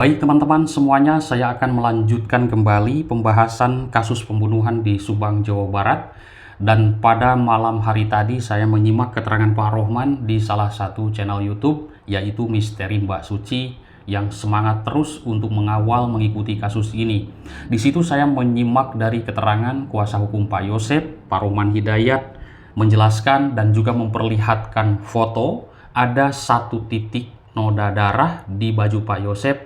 Baik teman-teman semuanya, saya akan melanjutkan kembali pembahasan kasus pembunuhan di Subang, Jawa Barat. Dan pada malam hari tadi saya menyimak keterangan Pak Rohman di salah satu channel YouTube, yaitu Misteri Mbak Suci, yang semangat terus untuk mengawal mengikuti kasus ini. Di situ saya menyimak dari keterangan kuasa hukum Pak Yosep, Pak Rohman Hidayat, menjelaskan dan juga memperlihatkan foto ada satu titik noda darah di baju Pak Yosep.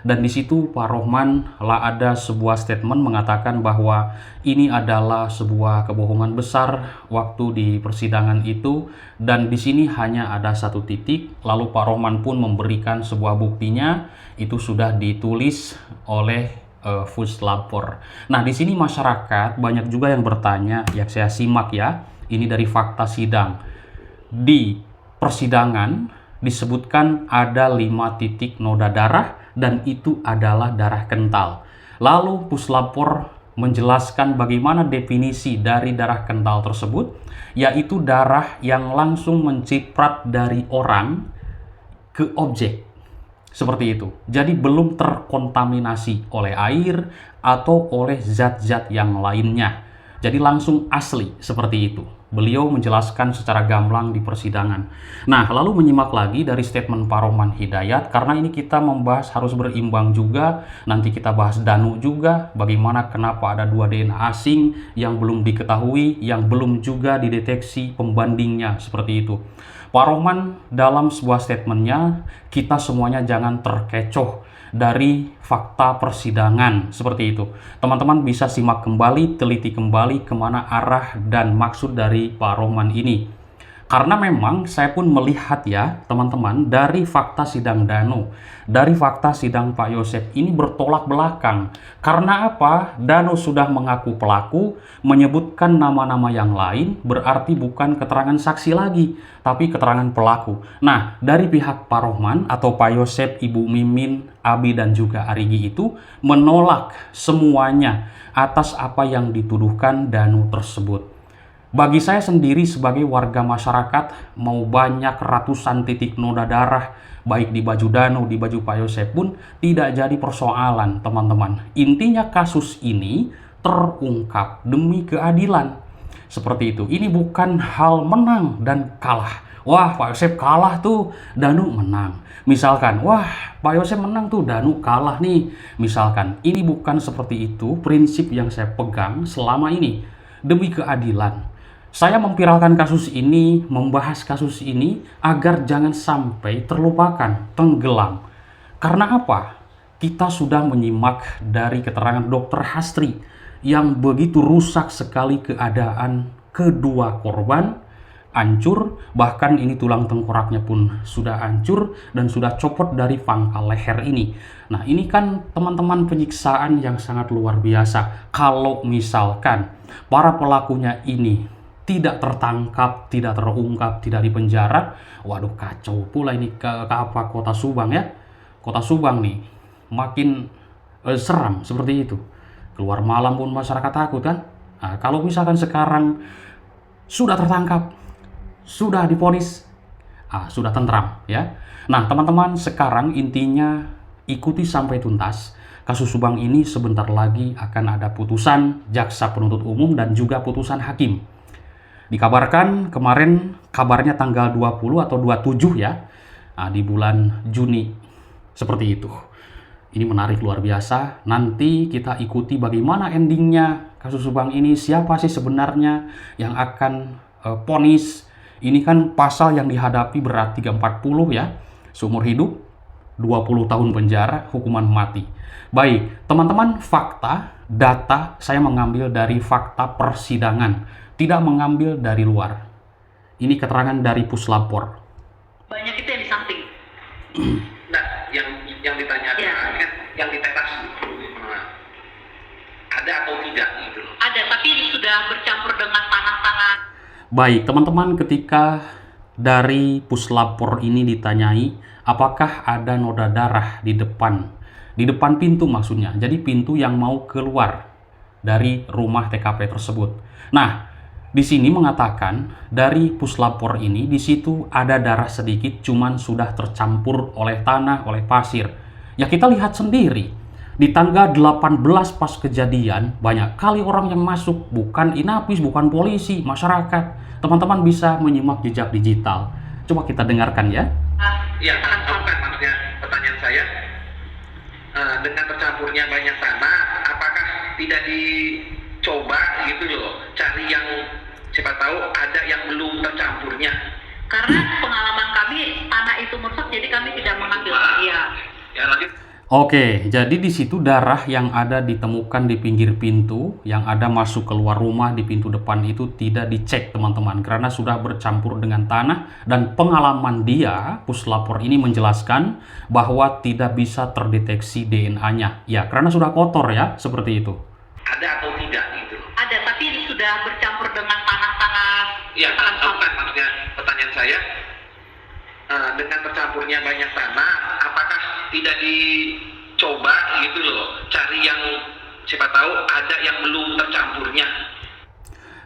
Dan di situ Pak Rohman ada sebuah statement mengatakan bahwa ini adalah sebuah kebohongan besar waktu di persidangan itu, dan di sini hanya ada satu titik. Lalu Pak Rohman pun memberikan sebuah buktinya, itu sudah ditulis oleh Puslapor. Nah, di sini masyarakat banyak juga yang bertanya, yang saya simak ya, ini dari fakta sidang. Di persidangan disebutkan ada 5 titik noda darah dan itu adalah darah kental. Lalu Puslapor menjelaskan bagaimana definisi dari darah kental tersebut, yaitu darah yang langsung menciprat dari orang ke objek. Seperti itu. Jadi belum terkontaminasi oleh air atau oleh zat-zat yang lainnya. Jadi langsung asli seperti itu. Beliau menjelaskan secara gamblang di persidangan. Nah, lalu menyimak lagi dari statement Pak Rohman Hidayat, karena ini kita membahas harus berimbang juga. Nanti kita bahas Danu juga, bagaimana kenapa ada 2 DNA asing yang belum diketahui, yang belum juga dideteksi pembandingnya, seperti itu. Pak Rohman dalam sebuah statementnya, kita semuanya jangan terkecoh dari fakta persidangan, seperti itu. Teman-teman bisa simak kembali, teliti kembali kemana arah dan maksud dari Pak Rohman ini. Karena memang saya pun melihat ya teman-teman, dari fakta sidang Danu, dari fakta sidang Pak Yosep ini bertolak belakang. Karena apa? Danu sudah mengaku pelaku, menyebutkan nama-nama yang lain, berarti bukan keterangan saksi lagi, tapi keterangan pelaku. Nah, dari pihak Pak Rohman atau Pak Yosep, Ibu Mimin, Abi dan juga Arigi itu menolak semuanya atas apa yang dituduhkan Danu tersebut. Bagi saya sendiri sebagai warga masyarakat, mau banyak ratusan titik noda darah, baik di baju Danu, di baju Pak Yosep pun, tidak jadi persoalan teman-teman. Intinya kasus ini terungkap demi keadilan. Seperti itu. Ini bukan hal menang dan kalah. Wah, Pak Yosep kalah tuh, Danu menang. Misalkan, wah, Pak Yosep menang tuh, Danu kalah nih. Misalkan, ini bukan seperti itu prinsip yang saya pegang selama ini. Demi keadilan. Saya memviralkan kasus ini, membahas kasus ini agar jangan sampai terlupakan, tenggelam. Karena apa? Kita sudah menyimak dari keterangan Dr. Hastri yang begitu rusak sekali keadaan kedua korban, hancur, bahkan ini tulang tengkoraknya pun sudah hancur dan sudah copot dari pangkal leher ini. Nah, ini kan teman-teman penyiksaan yang sangat luar biasa. Kalau misalkan para pelakunya ini tidak tertangkap, tidak terungkap, tidak dipenjara, waduh kacau pula ini ke apa kota Subang ya. Kota Subang nih makin seram seperti itu. Keluar malam pun masyarakat takut kan. Nah, kalau misalkan sekarang sudah tertangkap, sudah divonis, sudah tentram ya. Nah teman-teman, sekarang intinya ikuti sampai tuntas. Kasus Subang ini sebentar lagi akan ada putusan jaksa penuntut umum dan juga putusan hakim. Dikabarkan kemarin, kabarnya tanggal 20 atau 27 ya, di bulan Juni, seperti itu. Ini menarik luar biasa. Nanti kita ikuti bagaimana endingnya kasus Subang ini, siapa sih sebenarnya yang akan vonis. Ini kan pasal yang dihadapi berat 340 ya, seumur hidup, 20 tahun penjara, hukuman mati. Baik, teman-teman, fakta, data saya mengambil dari fakta persidangan, tidak mengambil dari luar. Ini keterangan dari Puslapor. Banyak itu yang di samping. Nah, yang ditanyakan, Ya. yang ditetes, ada atau tidak gitu loh. Ada, tapi ini sudah bercampur dengan tanah-tanah. Baik, teman-teman, ketika dari Puslapor ini ditanyai, apakah ada noda darah di depan pintu maksudnya. Jadi pintu yang mau keluar dari rumah TKP tersebut. Nah, di sini mengatakan dari Puslapor ini di situ ada darah sedikit, cuman sudah tercampur oleh tanah, oleh pasir. Ya kita lihat sendiri, di tanggal 18 pas kejadian, banyak kali orang yang masuk, bukan inapis, bukan polisi, masyarakat. Teman-teman bisa menyimak jejak digital. Coba kita dengarkan ya. Ya, bukan maksudnya pertanyaan saya, dengan tercampurnya banyak tanah, apakah tidak dicoba gitu loh, cari yang siapa tahu ada yang belum tercampurnya? Karena pengalaman kami tanah itu merusak, jadi kami tidak mengambil. Iya. Ya lanjut. Oke, jadi di situ darah yang ada ditemukan di pinggir pintu, yang ada masuk keluar rumah di pintu depan itu tidak dicek teman-teman, karena sudah bercampur dengan tanah, dan pengalaman dia, puslapor ini menjelaskan bahwa tidak bisa terdeteksi DNA-nya. Ya, karena sudah kotor ya, seperti itu. Ada atau tidak gitu? Ada, tapi sudah bercampur dengan tanah-tanah. Ya, bukan maksudnya pertanyaan saya, dengan tercampurnya banyak tanah, apakah tidak dicoba gitu loh, cari yang siapa tahu ada yang belum tercampurnya?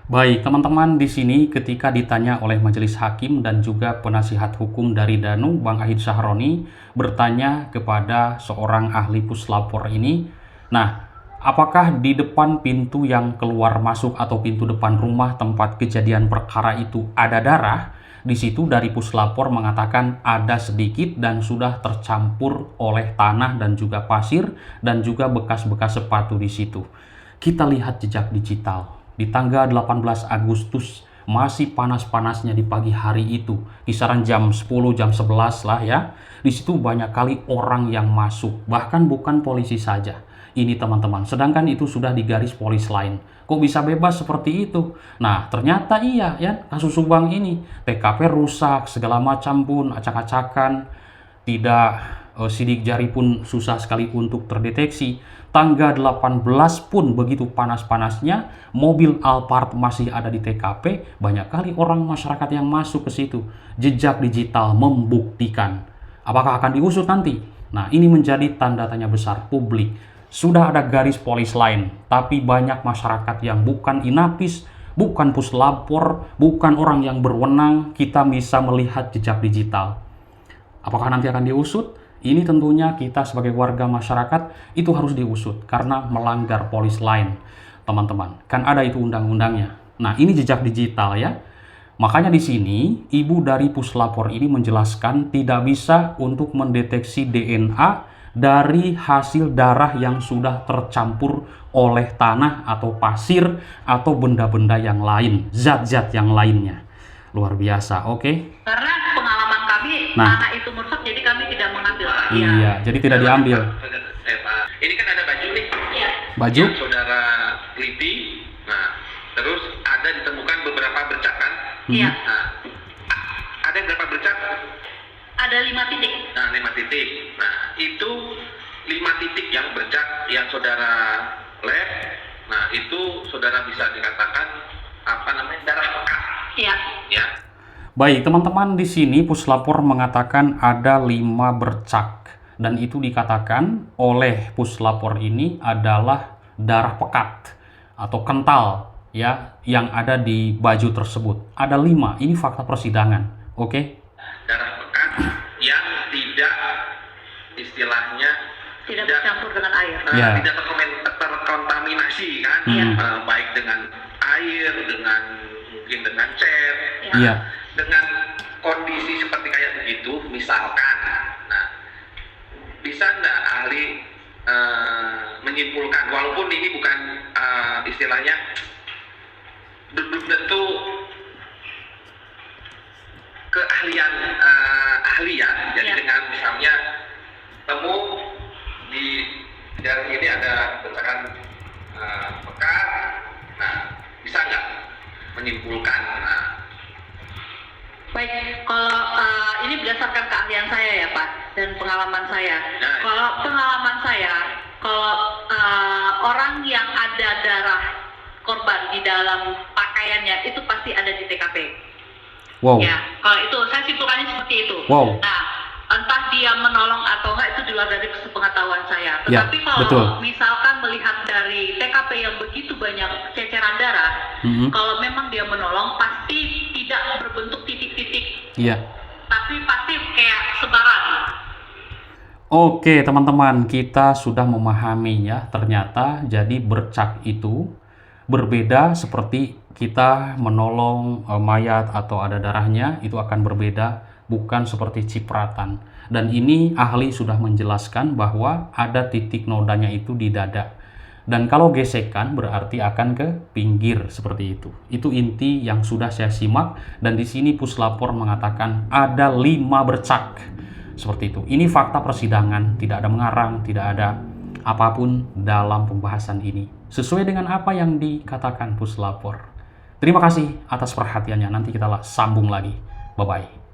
Baik, teman-teman, di sini ketika ditanya oleh majelis hakim dan juga penasihat hukum dari Danu, Bang Ahid Syahroni, bertanya kepada seorang ahli puslapor ini, nah, apakah di depan pintu yang keluar masuk atau pintu depan rumah tempat kejadian perkara itu ada darah? Di situ dari puslapor mengatakan ada sedikit dan sudah tercampur oleh tanah dan juga pasir dan juga bekas-bekas sepatu di situ. Kita lihat jejak digital. Di tanggal 18 Agustus masih panas-panasnya di pagi hari itu, kisaran jam 10, jam 11 lah ya. Di situ banyak kali orang yang masuk, bahkan bukan polisi saja. Ini teman-teman, sedangkan itu sudah di garis polis lain. Kok bisa bebas seperti itu? Nah, ternyata iya ya, kasus Subang ini. TKP rusak, segala macam pun, acak-acakan. Tidak, sidik jari pun susah sekali untuk terdeteksi. Tanggal 18 pun begitu panas-panasnya, mobil Alphard masih ada di TKP, banyak kali orang masyarakat yang masuk ke situ. Jejak digital membuktikan. Apakah akan diusut nanti? Nah, ini menjadi tanda tanya besar publik. Sudah ada garis polis lain, tapi banyak masyarakat yang bukan inapis, bukan puslapor, bukan orang yang berwenang, kita bisa melihat jejak digital. Apakah nanti akan diusut? Ini tentunya kita sebagai warga masyarakat itu harus diusut karena melanggar polis lain, teman-teman. Kan ada itu undang-undangnya. Nah, ini jejak digital ya. Makanya di sini ibu dari puslapor ini menjelaskan tidak bisa untuk mendeteksi DNA dari hasil darah yang sudah tercampur oleh tanah atau pasir atau benda-benda yang lain, zat-zat yang lainnya. Luar biasa, oke? Karena pengalaman kami tanah itu merusak, jadi kami tidak mengambil. Iya, jadi tidak diambil. Ini kan ada baju nih. Iya. Baju? Yang saudara teliti. Nah, terus ada ditemukan beberapa bercak kan? Iya. Nah, ada berapa bercak? Ada 5 titik. Nah, 5 titik. Nah, itu 5 titik yang bercak yang saudara lab. Nah, itu saudara bisa dikatakan apa namanya, darah pekat. Iya. Ya. Baik, teman-teman, di sini puslapor mengatakan ada 5 bercak dan itu dikatakan oleh puslapor ini adalah darah pekat atau kental ya yang ada di baju tersebut. Ada 5. Ini fakta persidangan. Oke? Darah pekat yang tidak istilahnya Tidak bercampur dengan air. Ya. tidak terkontaminasi kan, baik dengan air, dengan mungkin dengan cat, Iya. dengan kondisi seperti kayak begitu, misalkan, nah bisa nggak ahli menyimpulkan, walaupun ini bukan istilahnya belum tentu keahlian ahli ya, jadi dengan misalnya temu di darah ini ada bercakan pekat, nah bisa nggak menyimpulkan? Nah, Baik, kalau ini berdasarkan keahlian saya ya Pak, dan pengalaman saya. Nah. Kalau pengalaman saya, kalau orang yang ada darah korban di dalam pakaiannya itu pasti ada di TKP. Wow. Ya, kalau itu saya simpulkannya seperti itu. Wow. Nah, entah dia menolong atau enggak itu di luar dari sepengetahuan saya. Ya, Tetapi kalau betul. misalkan melihat dari TKP yang begitu banyak ceceran darah, kalau memang dia menolong pasti tidak berbentuk titik-titik, Iya. tapi pasti kayak sebaran. Oke, teman-teman, kita sudah memahaminya. Ternyata jadi bercak itu berbeda seperti kita menolong mayat atau ada darahnya, itu akan berbeda, bukan seperti cipratan. Dan ini ahli sudah menjelaskan bahwa ada titik nodanya itu di dada. Dan kalau gesekan berarti akan ke pinggir seperti itu. Itu inti yang sudah saya simak, dan di sini puslapor mengatakan ada 5 bercak. Seperti itu. Ini fakta persidangan, tidak ada mengarang, tidak ada apapun dalam pembahasan ini. Sesuai dengan apa yang dikatakan puslapor. Terima kasih atas perhatiannya. Nanti kita sambung lagi. Bye-bye.